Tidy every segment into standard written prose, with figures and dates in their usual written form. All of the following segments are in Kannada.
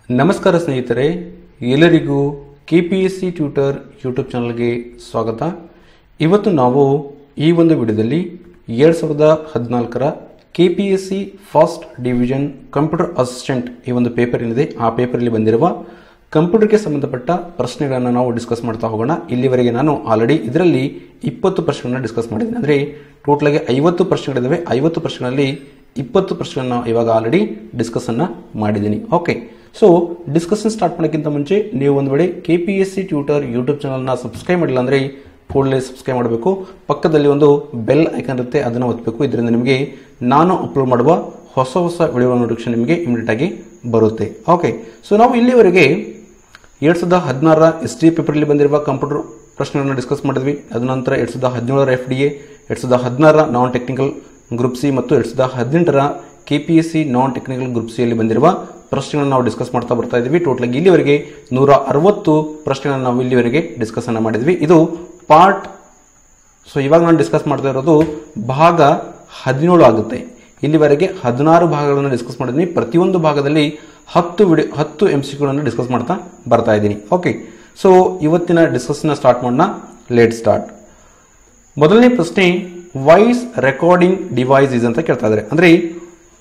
ನಮಸ್ಕಾರ ಸ್ನೇಹಿತರೆ, ಎಲ್ಲರಿಗೂ ಕೆಪಿಎಸ್ಸಿ ಟ್ಯೂಟರ್ ಯೂಟ್ಯೂಬ್ ಚಾನಲ್ಗೆ ಸ್ವಾಗತ. ಇವತ್ತು ನಾವು ಈ ಒಂದು ವಿಡಿಯೋದಲ್ಲಿ 2014ರ KPSC first division computer assistant ಈ ಒಂದು ಪೇಪರ್ ಏನಿದೆ ಆ ಪೇಪರಲ್ಲಿ ಬಂದಿರುವ ಕಂಪ್ಯೂಟರ್ಗೆ ಸಂಬಂಧಪಟ್ಟ ಪ್ರಶ್ನೆಗಳನ್ನು ನಾವು ಡಿಸ್ಕಸ್ ಮಾಡ್ತಾ ಹೋಗೋಣ. ಇಲ್ಲಿವರೆಗೆ ನಾನು ಆಲ್ರೆಡಿ ಇದರಲ್ಲಿ 20 ಪ್ರಶ್ನೆಗಳನ್ನ ಡಿಸ್ಕಸ್ ಮಾಡಿದ್ದೀನಿ. ಅಂದರೆ ಟೋಟಲ್ ಆಗಿ 50 ಪ್ರಶ್ನೆಗಳಿದ್ದಾವೆ. 50 ಪ್ರಶ್ನೆಗಳಲ್ಲಿ 20 ಪ್ರಶ್ನೆಗಳನ್ನ ಇವಾಗ ಆಲ್ರೆಡಿ ಡಿಸ್ಕಸ್ ಅನ್ನ ಮಾಡಿದ್ದೀನಿ. ಓಕೆ, ಸೊ ಡಿಸ್ಕಷನ್ ಸ್ಟಾರ್ಟ್ ಮಾಡೋಕ್ಕಿಂತ ಮುಂಚೆ ನೀವು ಒಂದು ವೇಳೆ ಕೆಪಿಎಸ್ಸಿ ಟ್ಯೂಟರ್ ಯೂಟ್ಯೂಬ್ ಚಾನಲ್ನ ಸಬ್ಸ್ಕ್ರೈಬ್ ಮಾಡಿಲ್ಲ ಅಂದರೆ ಕೂಡಲೇ ಸಬ್ಸ್ಕ್ರೈಬ್ ಮಾಡಬೇಕು. ಪಕ್ಕದಲ್ಲಿ ಒಂದು ಬೆಲ್ ಐಕಾನ್ ಇರುತ್ತೆ, ಅದನ್ನು ಒತ್ತಬೇಕು. ಇದರಿಂದ ನಿಮಗೆ ನಾನು ಅಪ್ಲೋಡ್ ಮಾಡುವ ಹೊಸ ವಿಡಿಯೋ ನೋಟಿಫಿಕೇಶನ್ ನಿಮಗೆ ಇಮಿಡಿಯೇಟ್ ಆಗಿ ಬರುತ್ತೆ. ಓಕೆ, ಸೊ ನಾವು ಇಲ್ಲಿವರೆಗೆ 2016ರ STA ಪೇಪರಲ್ಲಿ ಬಂದಿರುವ ಕಂಪ್ಯೂಟರ್ ಪ್ರಶ್ನೆಗಳನ್ನು ಡಿಸ್ಕಸ್ ಮಾಡಿದ್ವಿ. ಅದ ನಂತರ 2017ರ FDA, 2016ರ ನಾನ್ ಟೆಕ್ನಿಕಲ್ ಗ್ರೂಪ್ ಸಿ ಮತ್ತು 2018ರ KPSC non technical group C ಯಲ್ಲಿ ಬಂದಿರುವ ಪ್ರಶ್ನೆಗಳನ್ನು ನಾವು ಡಿಸ್ಕಸ್ ಮಾಡ್ತಾ ಬರ್ತಾ ಇದ್ವಿ. ಟೋಟಲ್ ಆಗಿ ಇಲ್ಲಿವರೆಗೆ 160 ಪ್ರಶ್ನೆಗಳನ್ನು ನಾವು ಇಲ್ಲಿವರೆಗೆ ಡಿಸ್ಕಸ್ ಅನ್ನ ಮಾಡಿದ್ವಿ. ಇದು ಪಾರ್ಟ್. ಸೊ ಇವಾಗ ನಾನು ಡಿಸ್ಕಸ್ ಮಾಡ್ತಾ ಇರೋದು ಭಾಗ 17 ಆಗುತ್ತೆ. ಇಲ್ಲಿವರೆಗೆ 16 ಭಾಗಗಳನ್ನು ಡಿಸ್ಕಸ್ ಮಾಡಿದ್ವಿ. ಪ್ರತಿಯೊಂದು ಭಾಗದಲ್ಲಿ 10 MCQಗಳನ್ನು ಡಿಸ್ಕಸ್ ಮಾಡ್ತಾ ಬರ್ತಾ ಇದ್ದೀನಿ. ಓಕೆ, ಸೊ ಇವತ್ತಿನ ಡಿಸ್ಕಸ್ನ ಸ್ಟಾರ್ಟ್ ಮಾಡೋಣ. Let start. ಮೊದಲನೇ ಪ್ರಶ್ನೆ, ವಾಯ್ಸ್ ರೆಕಾರ್ಡಿಂಗ್ ಡಿವೈಸ್ ಅಂತ ಕೇಳ್ತಾ ಇದ್ದಾರೆ. ಅಂದ್ರೆ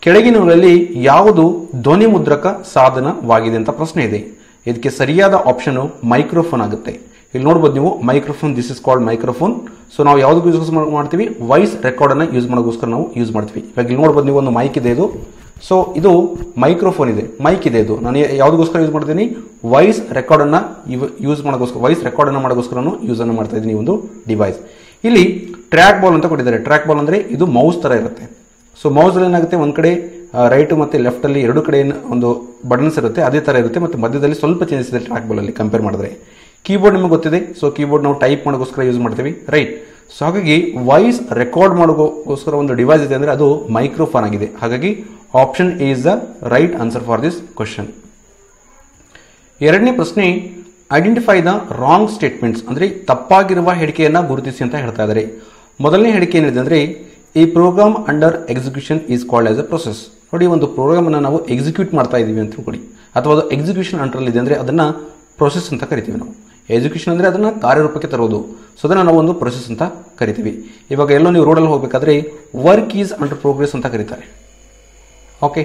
ಕೆಳಗಿನವುಗಳಲ್ಲಿ ಯಾವುದು ಧ್ವನಿ ಮುದ್ರಕ ಸಾಧನವಾಗಿದೆ ಅಂತ ಪ್ರಶ್ನೆ ಇದೆ. ಇದಕ್ಕೆ ಸರಿಯಾದ ಆಪ್ಷನ್ ಮೈಕ್ರೋಫೋನ್ ಆಗುತ್ತೆ. ಇಲ್ಲಿ ನೋಡಬಹುದು ನೀವು microphone, this is called microphone. So ನಾವು ಯಾವುದಕ್ಕೂ ಯೂಸ್ ಮಾಡ್ತೀವಿ, ವಾಯ್ಸ್ ರೆಕಾರ್ಡ್ ಅನ್ನ ಯೂಸ್ ಮಾಡೋಕ್ಕೋಸ್ಕರ ನಾವು ಯೂಸ್ ಮಾಡ್ತೀವಿ. ಇವಾಗ ಇಲ್ಲಿ ನೋಡಬಹುದು ನೀವು ಒಂದು ಮೈಕ್ ಇದೆ. ಇದು ಸೊ ಇದು ಮೈಕ್ರೋಫೋನ್ ಇದೆ, ಮೈಕ್ ಇದೆ. ಇದು ನಾನು ಯಾವುದಕ್ಕೋಸ್ಕರ ಯೂಸ್ ಮಾಡ್ತೀನಿ, ವಾಯ್ಸ್ ರೆಕಾರ್ಡ್ ಅನ್ನ ಯೂಸ್ ಮಾಡೋಕ್ಕೋಸ್ಕರ, ವಾಯ್ಸ್ ರೆಕಾರ್ಡ್ ಅನ್ನ ಮಾಡೋಕ್ಕೋಸ್ಕರ ನಾನು ಯೂಸ್ ಅನ್ನು ಮಾಡ್ತಾ ಇದ್ದೀನಿ. ಒಂದು ಡಿವೈಸ್. ಇಲ್ಲಿ ಟ್ರ್ಯಾಕ್ ಬಾಲ್ ಅಂತ ಕೊಟ್ಟಿದ್ದಾರೆ. ಟ್ರ್ಯಾಕ್ ಬಾಲ್ ಅಂದ್ರೆ ಇದು ಮೌಸ್ ತರ ಇರುತ್ತೆ. ಸೊ ಮೌಸ್ ಅಲ್ಲಿ ಏನಾಗುತ್ತೆ, ಒಂದ್ ಕಡೆ ರೈಟ್ ಮತ್ತೆ ಲೆಫ್ಟ್ ಅಲ್ಲಿ ಎರಡು ಕಡೆ ಒಂದು ಬಟನ್ಸ್ ಇರುತ್ತೆ, ಅದೇ ತರ ಇರುತ್ತೆ. ಮತ್ತೆ ಮಧ್ಯದಲ್ಲಿ ಸ್ವಲ್ಪ ಚೇಂಜಸ್ ಇದೆ ಟ್ರ್ಯಾಕ್ ಬಾಲ್ ಅಲ್ಲಿ ಕಂಪೇರ್ ಮಾಡಿದ್ರೆ. ಕೀಬೋರ್ಡ್ ನಿಮಗೆ ಗೊತ್ತಿದೆ. ಸೊ ಕೀಬೋರ್ಡ್ ನಾವು ಟೈಪ್ ಮಾಡೋಕ್ಕೋಸ್ಕರ ಯೂಸ್ ಮಾಡ್ತೀವಿ, ರೈಟ್. ಸೊ ಹಾಗಾಗಿ ವಾಯ್ಸ್ ರೆಕಾರ್ಡ್ ಮಾಡೋಕ್ಕೋಸ್ಕರ ಒಂದು ಡಿವೈಸ್ ಇದೆ ಅಂದ್ರೆ ಅದು ಮೈಕ್ರೋಫೋನ್ ಆಗಿದೆ. ಹಾಗಾಗಿ option A is the right answer for this question. ಎರಡನೇ ಪ್ರಶ್ನೆ, ಐಡೆಂಟಿಫೈ ದ ರಾಂಗ್ ಸ್ಟೇಟ್ಮೆಂಟ್ಸ್ ಅಂದ್ರೆ ತಪ್ಪಾಗಿರುವ ಹೇಳಿಕೆಯನ್ನ ಗುರುತಿಸಿ ಅಂತ ಹೇಳ್ತಾ ಇದ್ದಾರೆ. ಮೊದಲನೇ ಹೇಳಿಕೆ ಏನಿದೆ ಅಂದ್ರೆ ಈ program under execution is called as a process. ನೋಡಿ, ಒಂದು ಪ್ರೋಗ್ರಾಮ್ ಅನ್ನ ನಾವು ಎಕ್ಸಿಕ್ಯೂಟ್ ಮಾಡ್ತಾ ಇದೀವಿ ಅಂತ ತಿಳ್ಕೊಳ್ಳಿ, ಅಥವಾ ಅದು ಎಕ್ಸಿಕ್ಯೂಷನ್ ಅಂಡರ್ ಇದೆ ಅಂದ್ರೆ ಅದನ್ನ ಪ್ರೊಸೆಸ್ ಅಂತ ಕರಿತೀವಿ ನಾವು. ಎಕ್ಸಿಕ್ಯೂಷನ್ ಅಂದ್ರೆ ಅದನ್ನ ಕಾರ್ಯರೂಪಕ್ಕೆ ತರೋದು. ಸೊ ಅದನ್ನ ನಾವು ಒಂದು ಪ್ರೊಸೆಸ್ ಅಂತ ಕರಿತೀವಿ. ಇವಾಗ ಎಲ್ಲೋ ನೀವು ರೋಡಲ್ಲಿ ಹೋಗ್ಬೇಕಾದ್ರೆ ವರ್ಕ್ ಈಸ್ ಅಂಡರ್ ಪ್ರೋಗ್ರೆಸ್ ಅಂತ ಕರೀತಾರೆ. Okay,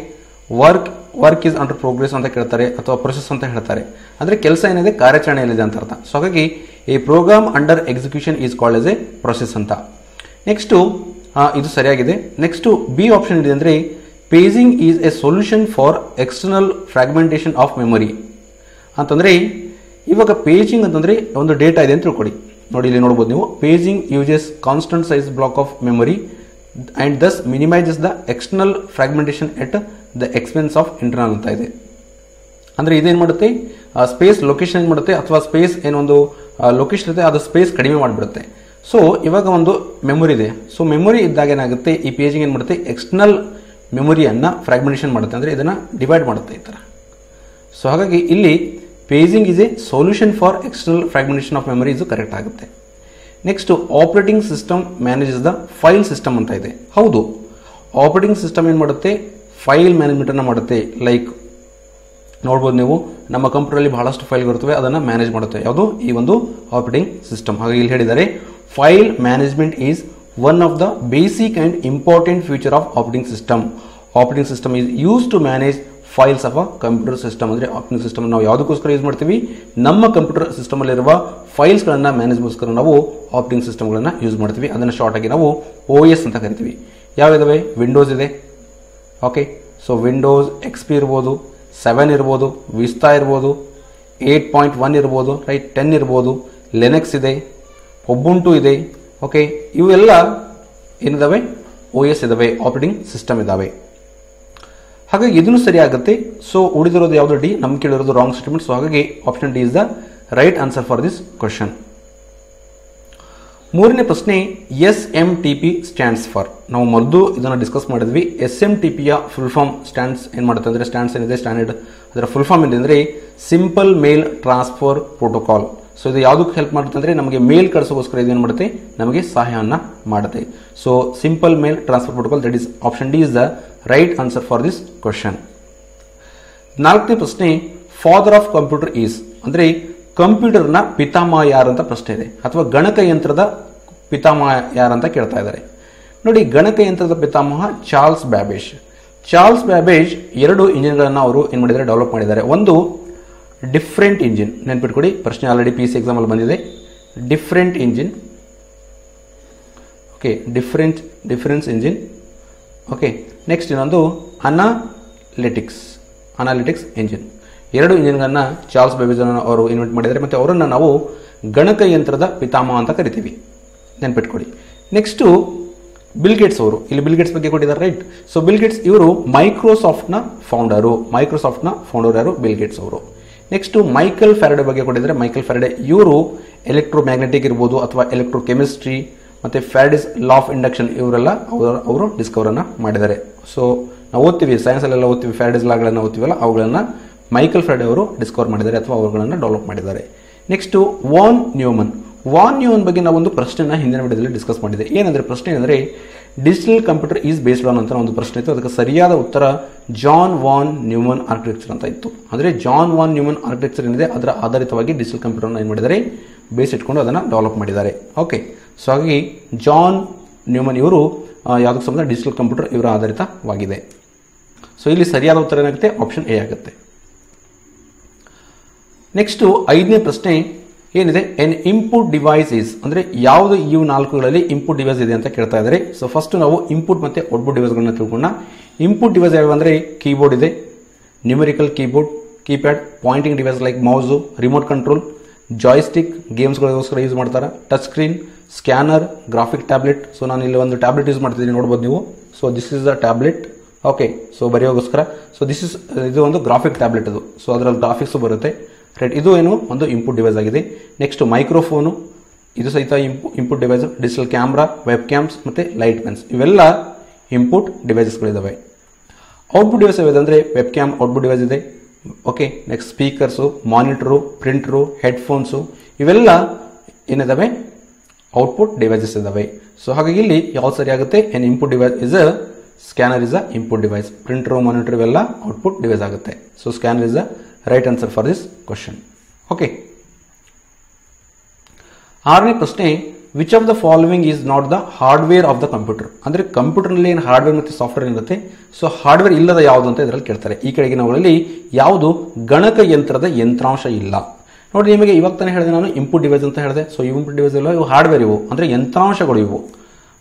work is under progress ಅಂತ ಕೇಳ್ತಾರೆ, ಅಥವಾ ಪ್ರೊಸೆಸ್ ಅಂತ ಹೇಳ್ತಾರೆ. ಅಂದ್ರೆ ಕೆಲಸ ಏನಿದೆ, ಕಾರ್ಯಾಚರಣೆಯಲ್ಲಿದೆ ಅಂತ ಅರ್ಥ. ಸೊ ಹಾಗಾಗಿ ಈ program under execution is called as a process ಅಂತ. ನೆಕ್ಸ್ಟ್ ಇದು ಸರಿಯಾಗಿದೆ. ನೆಕ್ಸ್ಟ್ ಬಿ ಆಪ್ಷನ್ ಇದೆ ಅಂದ್ರೆ paging is a solution for external fragmentation of memory ಅಂತಂದ್ರೆ, ಇವಾಗ ಪೇಜಿಂಗ್ ಅಂತಂದ್ರೆ ಒಂದು ಡೇಟಾ ಇದೆ ಅಂತ ತಿಳ್ಕೊಡಿ. ನೋಡಿ, ಇಲ್ಲಿ ನೋಡಬಹುದು ನೀವು, paging uses constant size block of memory and thus minimises the external fragmentation at the expense of internal ಅಂತ ಇದೆ. ಅಂದ್ರೆ ಇದೇನ್ ಮಾಡುತ್ತೆ, ಸ್ಪೇಸ್ ಲೊಕೇಶನ್ ಏನ್ ಮಾಡುತ್ತೆ, ಅಥವಾ ಸ್ಪೇಸ್ ಏನೊಂದು ಲೊಕೇಶನ್ ಇರುತ್ತೆ ಅದು ಸ್ಪೇಸ್ ಕಡಿಮೆ ಮಾಡಿಬಿಡುತ್ತೆ. ಸೊ ಇವಾಗ ಒಂದು ಮೆಮೊರಿ ಇದೆ. ಸೊ ಮೆಮೊರಿ ಇದ್ದಾಗ ಏನಾಗುತ್ತೆ, ಈ ಪೇಜಿಂಗ್ ಏನ್ ಮಾಡುತ್ತೆ, ಎಕ್ಸ್ಟರ್ನಲ್ ಮೆಮೊರಿಯನ್ನ ಫ್ರಾಗ್ಮೆಂಟೇಷನ್ ಮಾಡುತ್ತೆ, ಅಂದ್ರೆ ಇದನ್ನ ಡಿವೈಡ್ ಮಾಡುತ್ತೆ ಈ ತರ. ಸೊ ಹಾಗಾಗಿ ಇಲ್ಲಿ paging is A solution for external fragmentation of memory ಇದು ಕರೆಕ್ಟ್ ಆಗುತ್ತೆ. Next operating system manages the file system ಅಂತ ಇದೆ. ಹೌದು, ಆಪರೇಟಿಂಗ್ ಸಿಸ್ಟಮ್ ಏನ್ ಮಾಡುತ್ತೆ, ಫೈಲ್ ಮ್ಯಾನೇಜ್ಮೆಂಟ್ ಅನ್ನ ಮಾಡುತ್ತೆ. ಲೈಕ್ ನೋಡ್ಬೋದು ನೀವು, ನಮ್ಮ ಕಂಪ್ಯೂಟರ್ ಅಲ್ಲಿ ಬಹಳಷ್ಟು ಫೈಲ್ ಇರುತ್ತವೆ, ಅದನ್ನ ಮ್ಯಾನೇಜ್ ಮಾಡುತ್ತೆ ಯಾವುದು, ಈ ಒಂದು ಆಪರೇಟಿಂಗ್ ಸಿಸ್ಟಮ್. ಹಾಗಾಗಿ ಇಲ್ಲಿ ಹೇಳಿದ್ದಾರೆ file management is one of the basic and important feature of operating system. Operating system is use to manage files of a computer system. ಅಂದ್ರೆ ಆಪರೇಟಿಂಗ್ ಸಿಸ್ಟಮ್ ನಾವು ಯಾವುದಕ್ಕೋಸ್ಕರ ಯೂಸ್ ಮಾಡ್ತೀವಿ, ನಮ್ಮ ಕಂಪ್ಯೂಟರ್ ಸಿಸ್ಟಮ್ ಅಲ್ಲಿರುವ ಫೈಲ್ಸ್ ಗಳನ್ನ ಮ್ಯಾನೇಜ್ಗೋಸ್ಕರ ನಾವು ಆಪರೇಟಿಂಗ್ ಸಿಸ್ಟಮ್ ಗಳನ್ನ ಯೂಸ್ ಮಾಡ್ತೀವಿ. ಅದನ್ನ ಶಾರ್ಟ್ ಆಗಿ ನಾವು OS ಅಂತ ಕರಿತೀವಿ. ಯಾವ್ಯಾವೆ, ವಿಂಡೋಸ್ ಇದೆ. ಓಕೆ, ಸೊ ವಿಂಡೋಸ್ XP ಇರ್ಬೋದು, 7 ಇರ್ಬೋದು, ವಿಸ್ತಾ ಇರ್ಬೋದು, 8.1 ಇರ್ಬೋದು, ರೈಟ್, 10 ಇರ್ಬೋದು, ಲಿನಕ್ಸ್ ಇದೆ, ಉಬುಂಟು ಇದೆ. ಓಕೆ, ಇವೆಲ್ಲ ಏನಿದಾವೆ, OS ಇದಾವೆ, ಆಪರೇಟಿಂಗ್ ಸಿಸ್ಟಮ್ ಇದಾವೆ. ಹಾಗಾಗಿ ಇದನ್ನು ಸರಿ ಆಗುತ್ತೆ. ಸೊ ಉಳಿದಿರೋದು ಯಾವುದು, ಡಿ. ನಮ್ಗೆ ಕೇಳಿರೋದು ರಾಂಗ್ ಸ್ಟೇಟ್ಮೆಂಟ್. ಸೊ ಹಾಗಾಗಿ option D is the right answer for this question. ಮೂರನೇ ಪ್ರಶ್ನೆ, SMTP ಸ್ಟ್ಯಾಂಡ್ಸ್ ಫಾರ್. ನಾವು ಮೊದಲು ಇದನ್ನ ಡಿಸ್ಕಸ್ ಮಾಡಿದ್ವಿ. SMTP ಯ ಫುಲ್ ಫಾರ್ಮ್ ಸ್ಟ್ಯಾಂಡ್ಸ್ ಏನ್ ಮಾಡುತ್ತೆ ಅಂದ್ರೆ, ಸ್ಟ್ಯಾಂಡ್ಸ್ ಏನಿದೆ ಸ್ಟ್ಯಾಂಡರ್ಡ್, ಅದರ ಫುಲ್ ಫಾರ್ಮ್ ಏನಿದೆ ಅಂದ್ರೆ simple mail transfer protocol. So ಇದು ಯಾವುದಕ್ಕೆ ಹೆಲ್ಪ್ ಮಾಡುತ್ತೆ ಅಂದ್ರೆ ನಮಗೆ ಮೇಲ್ ಕಳಿಸೋಗೋಸ್ಕರ ಇದೇನು ಮಾಡುತ್ತೆ, ನಮಗೆ ಸಹಾಯವನ್ನ ಮಾಡುತ್ತೆ. So simple mail transfer protocol, that is option D is the right answer for this question. ನಾಲ್ಕನೇ ಪ್ರಶ್ನೆ, ಫಾದರ್ ಆಫ್ ಕಂಪ್ಯೂಟರ್ ಈಸ್ ಅಂದ್ರೆ ಕಂಪ್ಯೂಟರ್ನ ಪಿತಾಮಹ ಯಾರು ಅಂತ ಪ್ರಶ್ನೆ ಇದೆ, ಅಥವಾ ಗಣಕಯಂತ್ರದ ಪಿತಾಮಹ ಯಾರಂತ ಕೇಳ್ತಾ ಇದ್ದಾರೆ. ನೋಡಿ, ಗಣಕಯಂತ್ರದ ಪಿತಾಮಹ ಚಾರ್ಲ್ಸ್ ಬ್ಯಾಬೇಜ್. ಚಾರ್ಲ್ಸ್ ಬ್ಯಾಬೇಜ್ 2 ಇಂಜಿನ್ಗಳನ್ನು ಅವರು ಏನು ಮಾಡಿದ್ದಾರೆ, ಡೆವಲಪ್ ಮಾಡಿದ್ದಾರೆ. ಒಂದು ಡಿಫರೆಂಟ್ ಇಂಜಿನ್, ನೆನ್ಪಿಟ್ಕೊಡಿ, ಪ್ರಶ್ನೆ ಆಲ್ರೆಡಿ PUC ಎಕ್ಸಾಮ್ ಅಲ್ಲಿ ಬಂದಿದೆ. Different engine, okay, difference engine. Okay, next ಇನ್ನೊಂದು ಅನಾಲಿಟಿಕ್ಸ್ ಇಂಜಿನ್. 2 ಇಂಜಿನ್ಗಳನ್ನ ಚಾರ್ಲ್ಸ್ ಬೇಬೇಜ್ ಅವರು ಇನ್ವೆಂಟ್ ಮಾಡಿದ್ದಾರೆ, ಮತ್ತೆ ಅವರನ್ನು ನಾವು ಗಣಕಯಂತ್ರದ ಪಿತಾಮಹ ಅಂತ ಕರಿತೀವಿ, ನೆನ್ಪಿಟ್ಕೊಡಿ. ನೆಕ್ಸ್ಟ್ ಬಿಲ್ಗೇಟ್ಸ್ ಅವರು, ಇಲ್ಲಿ ಬಿಲ್ಗೇಟ್ಸ್ ಬಗ್ಗೆ ಕೊಟ್ಟಿದ್ದಾರೆ, ರೈಟ್. ಸೊ ಬಿಲ್ಗೇಟ್ಸ್ ಇವರು ಮೈಕ್ರೋಸಾಫ್ಟ್ನ ಫೌಂಡರ್ ಯಾರು, ಬಿಲ್ಗೇಟ್ಸ್ ಅವರು. ನೆಕ್ಸ್ಟ್ ಮೈಕಲ್ ಫ್ಯಾರಡೆ ಬಗ್ಗೆ ಕೊಟ್ಟಿದ್ದಾರೆ. ಮೈಕಲ್ ಫ್ಯಾರಡೆ ಇವರು ಎಲೆಕ್ಟ್ರೋಮ್ಯಾಗ್ನೆಟಿಕ್ ಇರ್ಬೋದು ಅಥವಾ ಎಲೆಕ್ಟ್ರೋಕೆಮಿಸ್ಟ್ರಿ ಮತ್ತೆ ಫ್ಯಾರಡೆಸ್ ಲಾ ಆಫ್ ಇಂಡಕ್ಷನ್ ಇವರೆಲ್ಲ ಅವರು ಡಿಸ್ಕವರ್ ಅನ್ನ ಮಾಡಿದ್ದಾರೆ. ಸೊ ನಾವು ಓದ್ತೀವಿ, ಸೈನ್ಸ್ ಅಲ್ಲೆಲ್ಲ ಓದ್ತೀವಿ, ಫ್ಯಾರಡೆಸ್ ಲಾಗಳನ್ನು ಓದ್ತೀವಲ್ಲ, ಅವುಗಳನ್ನ ಮೈಕಲ್ ಫ್ಯಾರಡೆ ಅವರು ಡಿಸ್ಕವರ್ ಮಾಡಿದ್ದಾರೆ ಅಥವಾ ಅವುಗಳನ್ನು ಡೆವಲಪ್ ಮಾಡಿದ್ದಾರೆ. ನೆಕ್ಸ್ಟ್ ವಾನ್ ನ್ಯೂಮನ್ ಬಗ್ಗೆ ನಾವು ಒಂದು ಪ್ರಶ್ನೆನ ಹಿಂದಿನ ವಿಡಿಯೋದಲ್ಲಿ ಡಿಸ್ಕಸ್ ಮಾಡಿದೆ. ಏನಂದ್ರೆ ಪ್ರಶ್ನೆ ಅಂದರೆ digital computer is based on ಅಂತ ಒಂದು ಪ್ರಶ್ನೆ ಇತ್ತು. ಅದಕ್ಕೆ ಸರಿಯಾದ ಉತ್ತರ ಜಾನ್ ವಾನ್ ನ್ಯೂಮನ್ ಆರ್ಕಿಟೆಕ್ಚರ್ ಅಂತ ಇತ್ತು. ಅಂದ್ರೆ ಜಾನ್ ವಾನ್ ನ್ಯೂಮನ್ ಆರ್ಕಿಟೆಕ್ಚರ್ ಏನಿದೆ ಅದರ ಆಧಾರಿತವಾಗಿ ಡಿಜಿಟಲ್ ಕಂಪ್ಯೂಟರ್ನ ಏನು ಮಾಡಿದ್ದಾರೆ, ಬೇಸ್ ಇಟ್ಕೊಂಡು ಅದನ್ನು ಡೆವಲಪ್ ಮಾಡಿದ್ದಾರೆ. ಓಕೆ, ಸೊ ಹಾಗಾಗಿ ಜಾನ್ ನ್ಯೂಮನ್ ಇವರು ಯಾವುದಕ್ಕೆ ಸಂಬಂಧ ಡಿಜಿಟಲ್ ಕಂಪ್ಯೂಟರ್ ಇವರ ಆಧಾರಿತವಾಗಿದೆ. ಸೊ ಇಲ್ಲಿ ಸರಿಯಾದ ಉತ್ತರ ಏನಾಗುತ್ತೆ, ಆಪ್ಷನ್ ಎ ಆಗುತ್ತೆ. ನೆಕ್ಸ್ಟ್ 5ನೇ ಪ್ರಶ್ನೆ ಏನಿದೆ, ಎನ್ ಇನ್ಪುಟ್ ಡಿವೈಸ್ ಈಸ್ ಅಂದ್ರೆ ಯಾವುದು ಈ 4ಗಳಲ್ಲಿ ಇನ್ಪುಟ್ ಡಿವೈಸ್ ಇದೆ ಅಂತ ಕೇಳ್ತಾ ಇದ್ದಾರೆ. ಸೊ ಫಸ್ಟ್ ನಾವು ಇನ್ಪುಟ್ ಮತ್ತೆ ಔಟ್ಪುಟ್ ಡಿವೈಸ್ಗಳನ್ನ ತಿಳ್ಕೊಂಡ. ಇನ್ಪುಟ್ ಡಿವೈಸ್ ಯಾವ ಅಂದ್ರೆ ಕೀಬೋರ್ಡ್ ಇದೆ, numerical keyboard, keypad, pointing device like mouse, remote control, joystick, ಗೇಮ್ಸ್ಗಳಿಗೋಸ್ಕರ ಯೂಸ್ ಮಾಡ್ತಾರೆ, touch screen, scanner, graphic tablet. So ನಾನು ಇಲ್ಲಿ ಒಂದು ಟ್ಯಾಬ್ಲೆಟ್ ಯೂಸ್ ಮಾಡ್ತಿದ್ದೀನಿ, ನೋಡ್ಬೋದು ನೀವು. So this is a tablet. Okay, so ಬರೆಯೋಗೋಸ್ಕರ. ಸೊ ಇದು ಒಂದು ಗ್ರಾಫಿಕ್ ಟ್ಯಾಬ್ಲೆಟ್ ಅದು. ಸೊ ಅದರಲ್ಲಿ ಗ್ರಾಫಿಕ್ಸ್ ಬರುತ್ತೆ, ರೈಟ್. ಇದು ಏನು ಒಂದು ಇನ್ಪುಟ್ ಡಿವೈಸ್ ಆಗಿದೆ. ನೆಕ್ಸ್ಟ್ ಮೈಕ್ರೋಫೋನು, ಇದು ಸಹಿತ input device. Digital camera, web cams ಮತ್ತೆ ಲೈಟ್ ಪೆನ್ಸ್, ಇವೆಲ್ಲ ಇನ್ಪುಟ್ ಡಿವೈಸಸ್ಗಳಿದ್ದಾವೆ. ಔಟ್ಪುಟ್ ಡಿವೈಸ್ ಯಾವ್ದು ಅಂದರೆ ವೆಬ್ ಕ್ಯಾಮ್ ಔಟ್ಪುಟ್ ಡಿವೈಸ್ ಇದೆ. Okay, next speakers, monitor, printer, headphones, ಇವೆಲ್ಲ ಏನಿದಾವೆ, ಔಟ್ಪುಟ್ ಡಿವೈಸಸ್ ಇದಾವೆ. ಸೊ ಹಾಗಾಗಿ ಇಲ್ಲಿ ಯಾವ್ದು ಸರಿ ಆಗುತ್ತೆ, an input device is a scanner is a input device, printer, monitor ಇವೆಲ್ಲ ಔಟ್ಪುಟ್ ಡಿವೈಸ್ ಆಗುತ್ತೆ. So scanner is a right answer for this question. Okay, 6ನೇ ಪ್ರಶ್ನೆ, which of the following is not the hardware of the computer. ಅಂದ್ರೆ ಕಂಪ್ಯೂಟರ್ನಲ್ಲಿ ಏನು ಹಾರ್ಡ್ವೇರ್ ಮತ್ತು ಸಾಫ್ಟ್ವೇರ್ ಇರುತ್ತೆ, ಸೊ ಹಾರ್ಡ್ವೇರ್ ಇಲ್ಲದ ಯಾವುದು ಅಂತ ಇದರಲ್ಲಿ ಕೇಳ್ತಾರೆ. ಈ ಕೆಳಗಿನವುಗಳಲ್ಲಿ ಯಾವುದು ಗಣಕಯಂತ್ರದ ಯಂತ್ರಾಂಶ ಇಲ್ಲ. ನೋಡಿ, ನಿಮಗೆ ಇವಾಗ ತಾನೇ ಹೇಳಿದೆ ನಾನು ಇನ್ಪುಟ್ ಡಿವೈಸ್ ಅಂತ ಹೇಳಿದೆ. ಸೊ ಇನ್ಪುಟ್ ಡಿವೈಸ್ ಇಲ್ಲ, ಇವು ಹಾರ್ಡ್ವೇರ್, ಇವು ಅಂದ್ರೆ ಯಂತ್ರಾಂಶಗಳು ಇವು.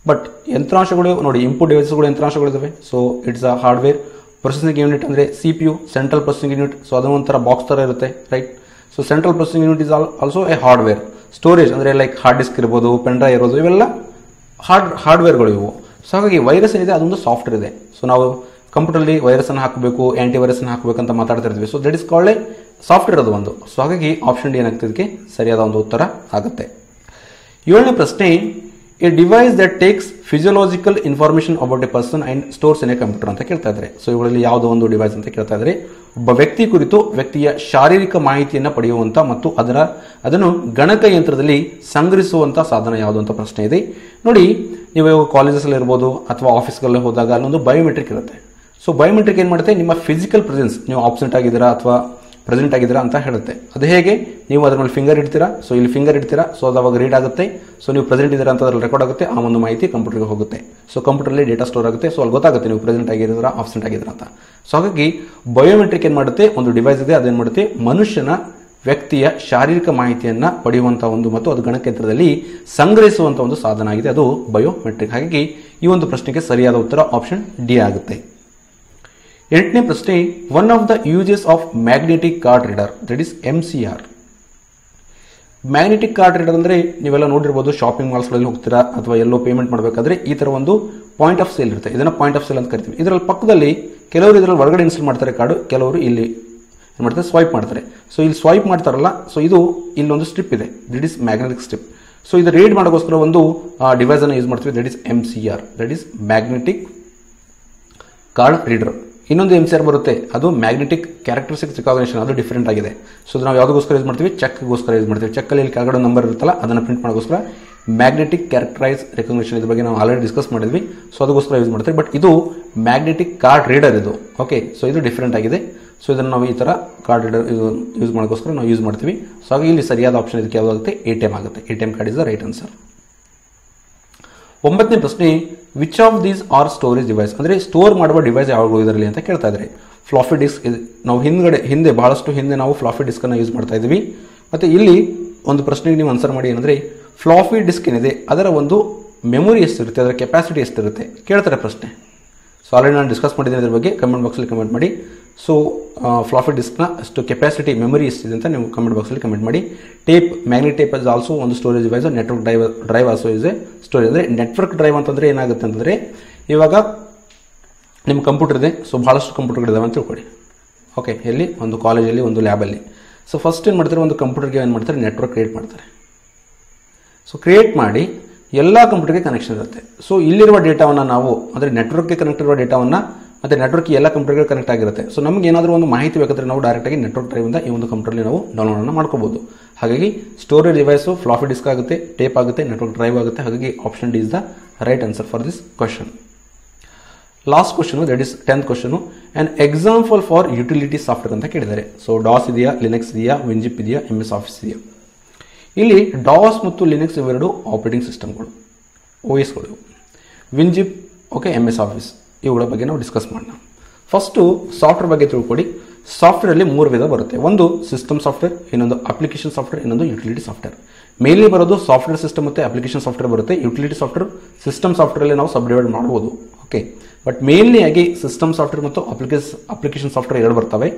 ಬಟ್ ಯಂತ್ರಾಂಶಗಳು ನೋಡಿ, ಇನ್ಪುಟ್ ಡಿವೈಸ್ಗಳು ಯಂತ್ರಾಂಶಗಳಿದ್ದಾವೆ. So it's a hardware. Processing unit ಅಂದ್ರೆ CPU, central processing unit. So ಅದು ಒಂಥರ ಬಾಕ್ಸ್ ತರ ಇರುತ್ತೆ, right. So central processing unit is also a hardware. Storage ಅಂದ್ರೆ ಲೈಕ್ ಹಾರ್ಡ್ ಡಿಸ್ಕ್ ಇರ್ಬೋದು, ಪೆನ್ ಡ್ರೈವ್ ಇರ್ಬೋದು, ಇವೆಲ್ಲ ಹಾರ್ಡ್ವೇರ್ಗಳು ಇವು. ಸೊ ಹಾಗಾಗಿ ವೈರಸ್ ಏನಿದೆ ಅದೊಂದು ಸಾಫ್ಟ್ವೇರ್ ಇದೆ. ಸೊ ನಾವು ಕಂಪ್ಯೂಟರ್ಲಿ ವೈರಸ್ ಅನ್ನು ಹಾಕಬೇಕು, ಆಂಟಿ ವೈರಸ್ ಅನ್ನು ಹಾಕಬೇಕು ಅಂತ ಮಾತಾಡ್ತಿರ್ತೀವಿ. So that is called a software ಅದು ಒಂದು. ಸೊ ಹಾಗಾಗಿ ಆಪ್ಷನ್ ಡಿ ಏನಾಗ್ತದೆ, ಇದಕ್ಕೆ ಸರಿಯಾದ ಒಂದು ಉತ್ತರ ಆಗುತ್ತೆ. 7ನೇ ಪ್ರಶ್ನೆ, A device that takes physiological information about A person and stores in a computer ಅಂತ ಕೇಳ್ತಾ ಇದ್ದಾರೆ. ಸೊ ಇವುಗಳಲ್ಲಿ ಯಾವುದೋ ಒಂದು ಡಿವೈಸ್ ಅಂತ ಕೇಳ್ತಾ ಇದ್ದಾರೆ. ಒಬ್ಬ ವ್ಯಕ್ತಿ ಕುರಿತು ವ್ಯಕ್ತಿಯ ಶಾರೀರಿಕ ಮಾಹಿತಿಯನ್ನು ಪಡೆಯುವಂತ ಮತ್ತು ಅದನ್ನು ಗಣಕಯಂತ್ರದಲ್ಲಿ ಸಂಗ್ರಹಿಸುವಂತ ಸಾಧನ ಯಾವುದು ಅಂತ ಪ್ರಶ್ನೆ ಇದೆ. ನೋಡಿ, ನೀವು ಕಾಲೇಜಸ್ ಅಲ್ಲಿ ಇರ್ಬೋದು ಅಥವಾ ಆಫೀಸ್ಗಳಲ್ಲಿ ಹೋದಾಗ ಅಲ್ಲೊಂದು ಬಯೋಮೆಟ್ರಿಕ್ ಇರುತ್ತೆ. ಸೊ ಬಯೋಮೆಟ್ರಿಕ್ ಏನ್ ಮಾಡುತ್ತೆ, ನಿಮ್ಮ ಫಿಸಿಕಲ್ ಪ್ರೆಸೆನ್ಸ್, ನೀವು ಆಬ್ಸೆಂಟ್ ಆಗಿದ್ದೀರಾ ಅಥವಾ ಪ್ರೆಸೆಂಟ್ ಆಗಿದ್ದೀರಾ ಅಂತ ಹೇಳುತ್ತೆ. ಅದು ಹೇಗೆ, ನೀವು ಅದ್ರ ಮೇಲೆ ಫಿಂಗರ್ ಇಡ್ತೀರಾ. ಸೊ ಇಲ್ಲಿ ಫಿಂಗರ್ ಇಡ್ತೀರಾ, ಸೊ ಅದು ಅವಾಗ ರೀಡ್ ಆಗುತ್ತೆ. ಸೊ ನೀವು ಪ್ರೆಸೆಂಟ್ ಇದ್ದೀರಾ ಅಂತ ಅದ್ರಲ್ಲಿ ರೆಕಾರ್ಡ್ ಆಗುತ್ತೆ, ಆ ಒಂದು ಮಾಹಿತಿ ಕಂಪ್ಯೂಟರ್ಗೆ ಹೋಗುತ್ತೆ. ಸೊ ಕಂಪ್ಯೂಟರ್ಲಿ ಡೇಟಾ ಸ್ಟೋರ್ ಆಗುತ್ತೆ. ಸೊ ಅಲ್ಲಿ ಗೊತ್ತಾಗುತ್ತೆ ನೀವು ಪ್ರೆಸೆಂಟ್ ಆಗಿದ್ದೀರಾ, ಆಬ್ಸೆಂಟ್ ಆಗಿದ್ದೀರಾ ಅಂತ. ಸೊ ಹಾಗಾಗಿ ಬಯೋಮೆಟ್ರಿಕ್ ಏನ್ ಮಾಡುತ್ತೆ, ಒಂದು ಡಿವೈಸ್ ಇದೆ, ಅದೇನ್ ಮಾಡುತ್ತೆ, ಮನುಷ್ಯನ ವ್ಯಕ್ತಿಯ ಶಾರೀರಿಕ ಮಾಹಿತಿಯನ್ನ ಪಡೆಯುವಂತಹ ಒಂದು ಮತ್ತು ಅದು ಗಣಕಯಂತ್ರದಲ್ಲಿ ಸಂಗ್ರಹಿಸುವಂತಹ ಒಂದು ಸಾಧನ ಆಗಿದೆ, ಅದು ಬಯೋಮೆಟ್ರಿಕ್. ಹಾಗಾಗಿ ಈ ಒಂದು ಪ್ರಶ್ನೆಗೆ ಸರಿಯಾದ ಉತ್ತರ ಆಪ್ಷನ್ ಡಿ ಆಗುತ್ತೆ. 8ನೇ ಪ್ರಶ್ನೆ, one of the uses of magnetic card reader, that is MCR. Magnetic card reader ಅಂದ್ರೆ ನೀವೆಲ್ಲ ನೋಡಿರ್ಬೋದು, ಶಾಪಿಂಗ್ ಮಾಲ್ಸ್ಗಳಲ್ಲಿ ಹೋಗ್ತೀರಾ ಅಥವಾ ಎಲ್ಲೋ ಪೇಮೆಂಟ್ ಮಾಡಬೇಕಾದ್ರೆ ಈ ತರ ಒಂದು ಪಾಯಿಂಟ್ ಆಫ್ ಸೇಲ್ ಇರುತ್ತೆ. ಇದನ್ನ ಪಾಯಿಂಟ್ ಆಫ್ ಸೇಲ್ ಅಂತ ಕರಿತೀವಿ. ಇದರಲ್ಲಿ ಪಕ್ಕದಲ್ಲಿ ಕೆಲವರು ಇದರಲ್ಲಿ ಒಳಗಡೆ ಇನ್ಸ್ಟಾಲ್ ಮಾಡ್ತಾರೆ ಕಾರ್ಡ್, ಕೆಲವರು ಇಲ್ಲಿ ಏನು ಮಾಡ್ತಾರೆ, ಸ್ವೈಪ್ ಮಾಡ್ತಾರೆ. ಸೊ ಇಲ್ಲಿ ಸ್ವೈಪ್ ಮಾಡ್ತಾರಲ್ಲ, ಸೊ ಇದು ಇಲ್ಲೊಂದು ಸ್ಟ್ರಿಪ್ ಇದೆ, that is magnetic strip. So ಇದು ರೀಡ್ ಮಾಡೋಕ್ಕೋಸ್ಕರ ಒಂದು ಡಿವೈಸ್ ಅನ್ನು ಯೂಸ್ ಮಾಡ್ತೀವಿ, that is MCR, that is magnetic card reader. ಇನ್ನೊಂದು MCR ಬರುತ್ತೆ, ಅದು ಮ್ಯಾಗ್ನೆಟಿಕ್ ಕ್ಯಾರೆಕ್ಟರಿಸ್ಟಿಕ್ಸ್ ರಿಕಾಗ್ನಿಷನ್, ಅದು ಡಿಫರೆಂಟ್ ಆಗಿದೆ. ಸೊ ನಾವು ಯಾವುದಕ್ಕೋಸ್ಕರ ಯೂಸ್ ಮಾಡ್ತೀವಿ, ಚೆಕ್ಗೋಸ್ಕರ ಯೂಸ್ ಮಾಡ್ತೀವಿ. ಚೆಕ್ಕಲ್ಲಿ ಇಲ್ಲಿ ಕೆಳಗಡೆ ನಂಬರ್ ಇರುತ್ತಲ್ಲ, ಅದನ್ನು ಪ್ರಿಂಟ್ ಮಾಡೋಕ್ಕೋಸ್ಕರ ಮ್ಯಾಗ್ನೆಟಿಕ್ ಕ್ಯಾರೆಕ್ಟರೈಸ್ ರೆಕಗ್ನಿಷನ್, ಇದ್ರ ಬಗ್ಗೆ ನಾವು ಆಲ್ರೆಡಿ ಡಿಸ್ಕಸ್ ಮಾಡಿದ್ವಿ. ಸೊ ಅದಕ್ಕೋಸ್ಕರ ಯೂಸ್ ಮಾಡ್ತೀವಿ. ಬಟ್ ಇದು ಮ್ಯಾಗ್ನೆಟಿಕ್ ಕಾರ್ಡ್ ರೀಡರ್ ಇದು. ಓಕೆ, ಸೊ ಇದು ಡಿಫರೆಂಟ್ ಆಗಿದೆ. ಸೊ ಇದನ್ನು ನಾವು ಈ ಥರ ಕಾರ್ಡ್ ರೀಡರ್ ಯೂಸ್ ಮಾಡೋಕ್ಕೋಸ್ಕರ ನಾವು ಯೂಸ್ ಮಾಡ್ತೀವಿ. ಸೊ ಹಾಗೆ ಇಲ್ಲಿ ಸರಿಯಾದ ಆಪ್ಷನ್ ಇದಕ್ಕೆ ಯಾವುದಾಗುತ್ತೆ, ATM ಆಗುತ್ತೆ. ATM card is the right answer. 9ನೇ ಪ್ರಶ್ನೆ, which of these are storage device, ಅಂದರೆ ಸ್ಟೋರ್ ಮಾಡುವ ಡಿವೈಸ್ ಯಾವಾಗಲೂ ಇದರಲ್ಲಿ ಅಂತ ಕೇಳ್ತಾ ಇದ್ದಾರೆ. ಫ್ಲಾಫಿ ಡಿಸ್ಕ್, ನಾವು ಹಿಂದೆ ಬಹಳಷ್ಟು ಹಿಂದೆ ನಾವು ಫ್ಲಾಫಿ ಡಿಸ್ಕನ್ನು ಯೂಸ್ ಮಾಡ್ತಾ ಇದ್ದೀವಿ. ಮತ್ತು ಇಲ್ಲಿ ಒಂದು ಪ್ರಶ್ನೆಗೆ ನೀವು ಆನ್ಸರ್ ಮಾಡಿ ಏನಂದರೆ, ಫ್ಲಾಫಿ ಡಿಸ್ಕ್ ಏನಿದೆ ಅದರ ಒಂದು ಮೆಮೊರಿ ಎಷ್ಟಿರುತ್ತೆ, ಅದರ ಕೆಪಾಸಿಟಿ ಎಷ್ಟಿರುತ್ತೆ ಕೇಳ್ತಾರೆ ಪ್ರಶ್ನೆ. ಸೊ ಆಲ್ರೆಡಿ ನಾನು ಡಿಸ್ಕಸ್ ಮಾಡಿದ್ದೀನಿ ಅದ್ರ ಬಗ್ಗೆ, ಕಮೆಂಟ್ ಬಾಕ್ಸಲ್ಲಿ ಕಮೆಂಟ್ ಮಾಡಿ. ಸೊ ಫ್ಲಾಫಿ ಡಿಸ್ಕ್ನ ಅಷ್ಟು ಕೆಪಾಸಿಟಿ ಮೆಮೊರಿ ಎಷ್ಟಿದೆ ಅಂತ ನೀವು ಕಮೆಂಟ್ ಬಾಕ್ಸಲ್ಲಿ ಕಮೆಂಟ್ ಮಾಡಿ. ಮ್ಯಾಗ್ನೆಟ್ ಟೇಪ್ ಇಸ್ ಆಲ್ಸೋ ಒಂದು storage device. Network drive also is A storage. ಅಂದರೆ ನೆಟ್ವರ್ಕ್ ಡ್ರೈವ್ ಅಂತಂದರೆ ಏನಾಗುತ್ತೆ ಅಂತಂದರೆ, ಇವಾಗ ನಿಮ್ಮ ಕಂಪ್ಯೂಟರ್ ಇದೆ, ಸೊ ಭಾಳಷ್ಟು ಕಂಪ್ಯೂಟರ್ಗಳಿದಾವೆ ಅಂತ ತಿಳ್ಕೊಳ್ಳಿ. ಓಕೆ, ಎಲ್ಲಿ ಒಂದು ಕಾಲೇಜಲ್ಲಿ ಒಂದು ಲ್ಯಾಬಲ್ಲಿ. ಸೊ ಫಸ್ಟ್ ಏನು ಮಾಡ್ತಾರೆ, ಒಂದು ಕಂಪ್ಯೂಟರ್ಗೆ ಏನು ಮಾಡ್ತಾರೆ, ನೆಟ್ವರ್ಕ್ ಕ್ರಿಯೇಟ್ ಮಾಡ್ತಾರೆ. ಸೊ ಕ್ರಿಯೇಟ್ ಮಾಡಿ ಎಲ್ಲ ಕಂಪ್ಯೂಟರ್ಗೆ ಕನೆಕ್ಷನ್ ಇರುತ್ತೆ. ಸೊ ಇಲ್ಲಿರುವ ಡೇಟಾವನ್ನು ನಾವು, ಅಂದರೆ ನೆಟ್ವರ್ಕ್ಗೆ ಕನೆಕ್ಟ್ ಇರುವ ಡೇಟಾವನ್ನು ಮತ್ತು ನೆಟ್ವರ್ಕ್ ಎಲ್ಲ ಕಂಪ್ಯೂಟರ್ಗೆ ಕನೆಕ್ಟ್ ಆಗಿರುತ್ತೆ. ಸೊ ನಮ್ಗೆ ಏನಾದರೂ ಒಂದು ಮಾಹಿತಿ ಬೇಕಾದರೆ ನಾವು ಡೈರೆಕ್ಟಾಗಿ ನೆಟ್ವರ್ಕ್ ಡ್ರೈವಿಂದ ಈ ಒಂದು ಕಂಪ್ಯೂಟರ್ಲಿ ನಾವು ಡೌನ್ಲೋಡನ್ನು ಮಾಡ್ಕೋಬಹುದು. ಹಾಗಾಗಿ ಸ್ಟೋರೇಜ್ ಡಿವೈಸು ಫ್ಲಾಫಿ ಡಿಸ್ಕ್ ಆಗುತ್ತೆ, ಟೇಪ್ ಆಗುತ್ತೆ, ನೆಟ್ವರ್ಕ್ ಡ್ರೈವ್ ಆಗುತ್ತೆ. ಹಾಗಾಗಿ option D is the right answer for this question. Last question, that is 10th question. An example for utility software ಅಂತ ಕೇಳಿದ್ದಾರೆ. ಸೊ ಡಾಸ್ ಇದೆಯಾ, ಲಿನಕ್ಸ್ ಇದೆಯಾ, ವಿನ್ಜಿಪ್ ಇದೆಯಾ, MS ಆಫೀಸ್ ಇದೆಯಾ? ಇಲ್ಲಿ ಡಾಸ್ ಮತ್ತು ಲಿನಕ್ಸ್ ಇವೆರಡು ಆಪರೇಟಿಂಗ್ ಸಿಸ್ಟಮ್ಗಳು, OSಗಳು. ವಿನ್ಜಿಪ್, ಓಕೆ, MS ಆಫೀಸ್, ಇವುಗಳ ಬಗ್ಗೆ ನಾವು ಡಿಸ್ಕಸ್ ಮಾಡೋಣ. ಫಸ್ಟು ಸಾಫ್ಟ್ವೇರ್ ಬಗ್ಗೆ ತಿಳ್ಕೊಡಿ. ಸಾಫ್ಟ್ವೇರಲ್ಲಿ 3 ವಿಧ ಬರುತ್ತೆ. ಒಂದು ಸಿಸ್ಟಮ್ ಸಾಫ್ಟ್ವೇರ್, ಇನ್ನೊಂದು ಅಪ್ಲಿಕೇಶನ್ ಸಾಫ್ಟ್ವೇರ್, ಇನ್ನೊಂದು ಯುಟಿಲಿಟಿ ಸಾಫ್ಟ್ವೇರ್. ಮೇನ್ಲಿ ಬರೋದು ಸಾಫ್ಟ್ವೇರ್ ಸಿಸ್ಟಮ್ ಮತ್ತು ಅಪ್ಲಿಕೇಶನ್ ಸಾಫ್ಟ್ವೇರ್ ಬರುತ್ತೆ. ಯುಟಿಲಿಟಿ ಸಾಫ್ಟ್ವೇರ್, ಸಿಸ್ಟಮ್ ಸಾಫ್ಟ್ವೇರಲ್ಲಿ ನಾವು ಸಬ್ ಡಿವೈಡ್ ಮಾಡ್ಬೋದು. ಓಕೆ, ಬಟ್ ಮೇನ್ಲಿ ಆಗಿ ಸಿಸ್ಟಮ್ ಸಾಫ್ಟ್ವೇರ್ ಮತ್ತು ಅಪ್ಲಿಕೇಶನ್ ಸಾಫ್ಟ್ವೇರ್ 2 ಬರ್ತವೆ.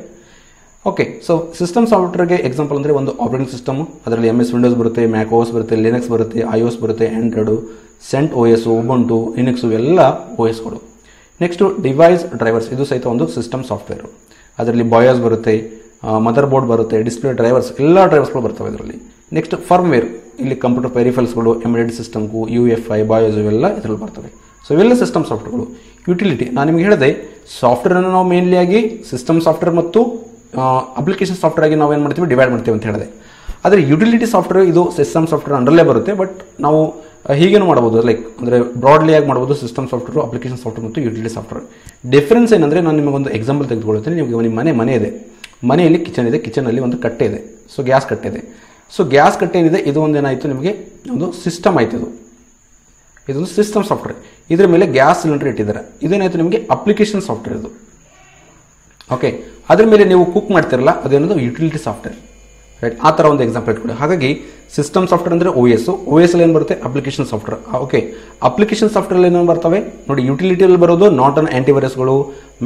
ಓಕೆ, ಸೊ ಸಿಸ್ಟಮ್ ಸಾಫ್ಟ್ವೇರ್ಗೆ ಎಕ್ಸಾಂಪಲ್ ಅಂದರೆ ಒಂದು ಆಪರೇಟಿಂಗ್ ಸಿಸ್ಟಮ್, ಅದರಲ್ಲಿ MS ವಿಂಡೋಸ್ ಬರುತ್ತೆ, ಮ್ಯಾಕ್ OS ಬರುತ್ತೆ, ಲಿನಕ್ಸ್ ಬರುತ್ತೆ, iOS ಬರುತ್ತೆ, ಆಂಡ್ರಾಯ್ಡು, ಸೆಂಟ್ OS, ಉಬುಂಟು, ಲಿನಕ್ಸು ಎಲ್ಲ OSಗಳು. ನೆಕ್ಸ್ಟು ಡಿವೈಸ್ ಡ್ರೈವರ್ಸ್, ಇದು ಸಹಿತ ಒಂದು ಸಿಸ್ಟಮ್ ಸಾಫ್ಟ್ವೇರು. ಅದರಲ್ಲಿ ಬಾಯೋಸ್ ಬರುತ್ತೆ, ಮದರ್ ಬೋರ್ಡ್ ಬರುತ್ತೆ, ಡಿಸ್ಪ್ಲೇ ಡ್ರೈವರ್ಸ್, ಎಲ್ಲ ಡ್ರೈವರ್ಸ್ಗಳು ಬರ್ತವೆ ಇದರಲ್ಲಿ. ನೆಕ್ಸ್ಟ್ ಫರ್ಮ್ವೇರ್, ಇಲ್ಲಿ ಕಂಪ್ಯೂಟರ್ ಪೆರಿಫಲ್ಸ್ಗಳು, ಎಂಬೆಡೆಡ್ ಸಿಸ್ಟಮ್ಗೂ, UEFI, ಬಾಯೋಸ್ ಇವೆಲ್ಲ ಇದರಲ್ಲಿ ಬರ್ತವೆ. ಸೊ ಇವೆಲ್ಲ ಸಿಸ್ಟಮ್ ಸಾಫ್ಟ್ವೇರ್ಗಳು. ಯುಟಿಲಿಟಿ, ನಾನು ನಿಮಗೆ ಹೇಳಿದೆ ಸಾಫ್ಟ್ವೇರನ್ನು ನಾವು ಮೇನ್ಲಿ ಆಗಿ ಸಿಸ್ಟಮ್ ಸಾಫ್ಟ್ವೇರ್ ಮತ್ತು ಅಪ್ಲಿಕೇಶನ್ ಸಾಫ್ಟ್ವೇರ್ ಆಗಿ ನಾವು ಏನು ಮಾಡ್ತೀವಿ, ಡಿವೈಡ್ ಮಾಡ್ತೀವಿ ಅಂತ ಹೇಳಿದೆ. ಆದರೆ ಯುಟಿಲಿಟಿ ಸಾಫ್ಟ್ವೇರ್ ಇದು ಸಿಸ್ಟಮ್ ಸಾಫ್ಟ್ವೇರ್ ಅಂಡರಲ್ಲೇ ಬರುತ್ತೆ. ಬಟ್ ನಾವು ಹೀಗೇನು ಮಾಡ್ಬೋದು, ಲೈಕ್ ಅಂದರೆ ಬ್ರಾಡ್ಲಿ ಆಗಿ ಮಾಡ್ಬೋದು ಸಿಸ್ಟಮ್ ಸಾಫ್ಟ್ವೇರ್, ಅಪ್ಲಿಕೇಶನ್ ಸಾಫ್ಟ್ವೇರ್ ಮತ್ತು ಯುಟಿಲಿಟಿ ಸಾಫ್ಟ್ವೇರ್. ಡಿಫ್ರೆನ್ಸ್ ಏನಂದರೆ, ನಾನು ನಿಮಗೊಂದು ಎಕ್ಸಾಂಪಲ್ ತೆಗೆದುಕೊಳ್ತೀನಿ. ನಿಮಗೆ ನಿಮ್ಮ ಮನೆ ಇದೆ, ಮನೆಯಲ್ಲಿ ಕಿಚನ್ ಇದೆ, ಕಿಚನಲ್ಲಿ ಒಂದು ಕಟ್ಟೆ ಇದೆ, ಸೊ ಗ್ಯಾಸ್ ಕಟ್ಟೆ ಇದೆ. ಸೊ ಗ್ಯಾಸ್ ಕಟ್ಟೆ ಏನಿದೆ ಇದು ಒಂದು ಏನಾಯಿತು, ನಿಮಗೆ ಒಂದು ಸಿಸ್ಟಮ್ ಆಯಿತು. ಇದೊಂದು ಸಿಸ್ಟಮ್ ಸಾಫ್ಟ್ವೇರ್. ಇದರ ಮೇಲೆ ಗ್ಯಾಸ್ ಸಿಲಿಂಡರ್ ಇಟ್ಟಿದ್ದಾರೆ, ಇದೇನಾಯಿತು ನಿಮಗೆ ಅಪ್ಲಿಕೇಶನ್ ಸಾಫ್ಟ್ವೇರ್ ಇದು. ಓಕೆ, ಅದ್ರ ಮೇಲೆ ನೀವು ಕುಕ್ ಮಾಡ್ತಿರಲ್ಲ, ಅದೇನದು ಯುಟಿಲಿಟಿ ಸಾಫ್ಟ್ವೇರ್, ರೈಟ್? ಆ ಥರ ಒಂದು ಎಕ್ಸಾಂಪಲ್ ಇಟ್ಕೊಡಿ. ಹಾಗಾಗಿ ಸಿಸ್ಟಮ್ ಸಾಫ್ಟ್ವೇರ್ ಅಂದರೆ OS ಅಲ್ಲಿ ಏನು ಬರುತ್ತೆ, application software. Okay, application software ಏನೇನು ಬರ್ತವೆ ನೋಡಿ, ಯುಟಿಲಿಟಿಯಲ್ಲಿ ಬರೋದು ನಾರ್ಟನ್ ಆಂಟಿವೈರಸ್ಗಳು,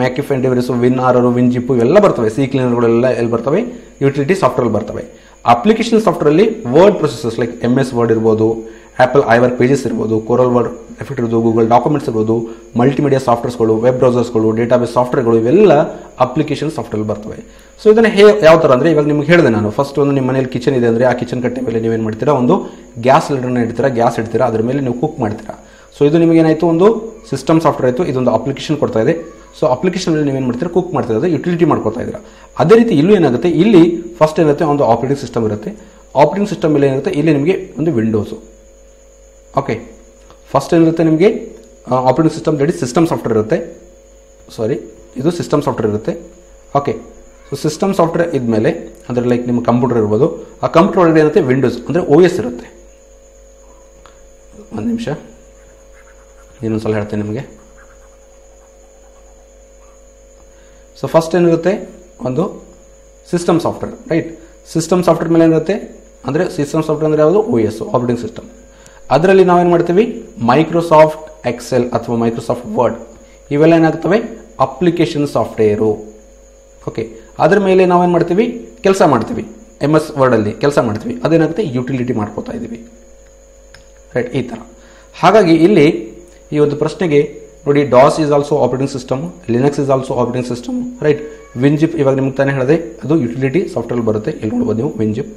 ಮ್ಯಾಕಿಫ್ ಆಂಟಿವೈರಸ್, WinRR, WinZip ಇವೆಲ್ಲ ಬರ್ತವೆ. ಸಿ ಕ್ಲೀನರ್ಗಳೆಲ್ಲ ಎಲ್ಲಿ ಬರ್ತವೆ, ಯುಟಿಲಿಟಿ ಸಾಫ್ಟ್ವೇರ್ ಬರ್ತವೆ. ಅಪ್ಲಿಕೇಶನ್ ಸಾಫ್ಟ್ವೇರಲ್ಲಿ word processors like MS word ಇರ್ಬೋದು, ಆ್ಯಪಲ್ iWork ಪೇಜಸ್ ಇರ್ಬೋದು, ಕೋರಲ್ ವರ್ಡ್ ಎಫೆಕ್ಟ್ ಇರ್ಬೋದು, ಗೂಗಲ್ ಡಾಕ್ಯುಮೆಂಟ್ಸ್ ಇರ್ಬೋದು, ಮಲ್ಟಿಮೀಡಿಯಾ ಸಾಫ್ಟ್ವೇರ್ಸ್ಗಳು, ವೆಬ್ ಬ್ರೌಸರ್ಸ್ಗಳು, ಡೇಟಾಬೇಸ್ ಸಾಫ್ಟ್ವೇರ್ಗಳು ಇವೆಲ್ಲ ಅಪ್ಲಿಕೇಶನ್ ಸಾಫ್ಟ್ವೇರ್ ಬರ್ತವೆ. ಸೊ ಇದನ್ನು ಯಾವ ಥರ ಅಂದರೆ, ಇವಾಗ ನಿಮ್ಗೆ ಹೇಳಿದೆ ನಾನು, ಫಸ್ಟ್ ಒಂದು ನಿಮ್ಮ ಮನೇಲಿ ಕಿಚನ್ ಇದೆ ಅಂದರೆ ಆ ಕಿಚನ್ ಕಟ್ಟೆ ಮೇಲೆ ನೀವೇನು ಮಾಡ್ತೀರಾ, ಒಂದು ಗ್ಯಾಸ್ ಸಿಲಿಂಡರ್ನ ಇಡ್ತೀರಾ, ಗ್ಯಾಸ್ ಇಡ್ತೀರಾ, ಅದ್ರ ಮೇಲೆ ನೀವು ಕುಕ್ ಮಾಡ್ತೀರಾ. ಸೊ ಇದು ನಿಮಗೇನಾಯಿತು, ಒಂದು ಸಿಸ್ಟಮ್ ಸಾಫ್ಟ್ವೇರ್ ಆಯಿತು. ಇದೊಂದು ಅಪ್ಲಿಕೇಶನ್ ಕೊಡ್ತಾ ಇದೆ. ಸೊ ಅಪ್ಲಿಕೇಶನಲ್ಲಿ ನೀವೇನು ಮಾಡ್ತೀರಾ, ಕುಕ್ ಮಾಡ್ತಾ ಇದ್ದಾರೆ, ಯುಟಿಲಿಟಿ ಮಾಡ್ಕೊತಾ ಇದ್ದೀರಾ. ಅದೇ ರೀತಿ ಇಲ್ಲೂ ಏನಾಗುತ್ತೆ, ಇಲ್ಲಿ ಫಸ್ಟ್ ಏನಿರುತ್ತೆ, ಒಂದು ಆಪರೇಟಿಂಗ್ ಸಿಸ್ಟಮ್ ಇರುತ್ತೆ. ಆಪರೇಟಿಂಗ್ ಸಿಸ್ಟಮ್ ಮೇಲೆ ಏನಿರುತ್ತೆ, ಇಲ್ಲಿ ನಿಮಗೆ ಒಂದು ವಿಂಡೋಸು. ಓಕೆ, ಫಸ್ಟ್ ಏನಿರುತ್ತೆ ನಿಮಗೆ operating system, that is system software ಇರುತ್ತೆ. ಸಾರಿ, ಇದು ಸಿಸ್ಟಮ್ ಸಾಫ್ಟ್ವೇರ್ ಇರುತ್ತೆ. ಓಕೆ, ಸೊ ಸಿಸ್ಟಮ್ ಸಾಫ್ಟ್ವೇರ್ ಇದ್ಮೇಲೆ ಅಂದರೆ ಲೈಕ್ ನಿಮ್ಮ ಕಂಪ್ಯೂಟರ್ ಇರ್ಬೋದು, ಆ ಕಂಪ್ಯೂಟರ್ ಒಳಗಡೆ ಏನಿರುತ್ತೆ ವಿಂಡೋಸ್ ಅಂದರೆ OS ಇರುತ್ತೆ. ಒಂದು ನಿಮಿಷ, ಇನ್ನೊಂದ್ಸಲ ಹೇಳ್ತೇನೆ ನಿಮಗೆ. ಸೊ ಫಸ್ಟ್ ಏನಿರುತ್ತೆ, ಒಂದು system software, right? System software ಮೇಲೆ ಏನಿರುತ್ತೆ ಅಂದರೆ, ಸಿಸ್ಟಮ್ ಸಾಫ್ಟ್ವೇರ್ ಅಂದರೆ ಯಾವುದು, OS, ಆಪರೇಟಿಂಗ್ ಸಿಸ್ಟಮ್. ಅದರಲ್ಲಿ ನಾವೇನು ಮಾಡ್ತೀವಿ, ಮೈಕ್ರೋಸಾಫ್ಟ್ ಎಕ್ಸೆಲ್ ಅಥವಾ ಮೈಕ್ರೋಸಾಫ್ಟ್ ವರ್ಡ್ ಇವೆಲ್ಲ ಏನಾಗ್ತವೆ, ಅಪ್ಲಿಕೇಶನ್ ಸಾಫ್ಟ್ವೇರು. ಓಕೆ, ಅದರ ಮೇಲೆ ನಾವೇನು ಮಾಡ್ತೀವಿ, ಕೆಲಸ ಮಾಡ್ತೀವಿ. MS ವರ್ಡಲ್ಲಿ ಕೆಲಸ ಮಾಡ್ತೀವಿ, ಅದೇನಾಗುತ್ತೆ, ಯುಟಿಲಿಟಿ ಮಾಡ್ಕೋತಾ ಇದ್ದೀವಿ, ರೈಟ್? ಈ ಥರ. ಹಾಗಾಗಿ ಇಲ್ಲಿ ಈ ಒಂದು ಪ್ರಶ್ನೆಗೆ ನೋಡಿ, DOS is also operating system, Linux is also operating system, right? WinZip ಇವಾಗ ನಿಮ್ಗೆ ತಾನೇ ಹೇಳಿದೆ, ಅದು ಯುಟಿಲಿಟಿ ಸಾಫ್ಟ್ವೇರ್ ಬರುತ್ತೆ. ಇಲ್ಲಿ ನೋಡ್ಬೋದು ನೀವು ವಿನ್ಜಿಪ್,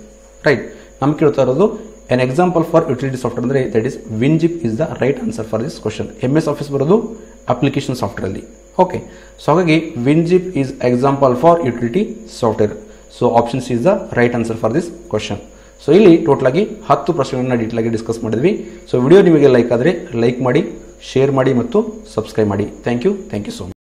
ರೈಟ್? ನಮ್ಗೆ ಕೇಳ್ತಾ ಇರೋದು an example for utility software ಅಂದರೆ, that is WinZip is the right answer for this question. MS Office ಬರೋದು ಅಪ್ಲಿಕೇಶನ್ ಸಾಫ್ಟ್ವೇರ್ ಅಲ್ಲಿ. ಓಕೆ, ಸೊ ಹಾಗಾಗಿ WinZip is example for utility software. So option C is the right answer for this question. So ಇಲ್ಲಿ ಟೋಟಲ್ ಆಗಿ 10 ಪ್ರಶ್ನೆಗಳನ್ನ ಡೀಟೇಲ್ ಆಗಿ ಡಿಸ್ಕಸ್ ಮಾಡಿದ್ವಿ. ಸೊ ವಿಡಿಯೋ ನಿಮಗೆ ಲೈಕ್ ಆದರೆ ಲೈಕ್ ಮಾಡಿ, ಶೇರ್ ಮಾಡಿ ಮತ್ತು ಸಬ್ಸ್ಕ್ರೈಬ್ ಮಾಡಿ. Thank you so much.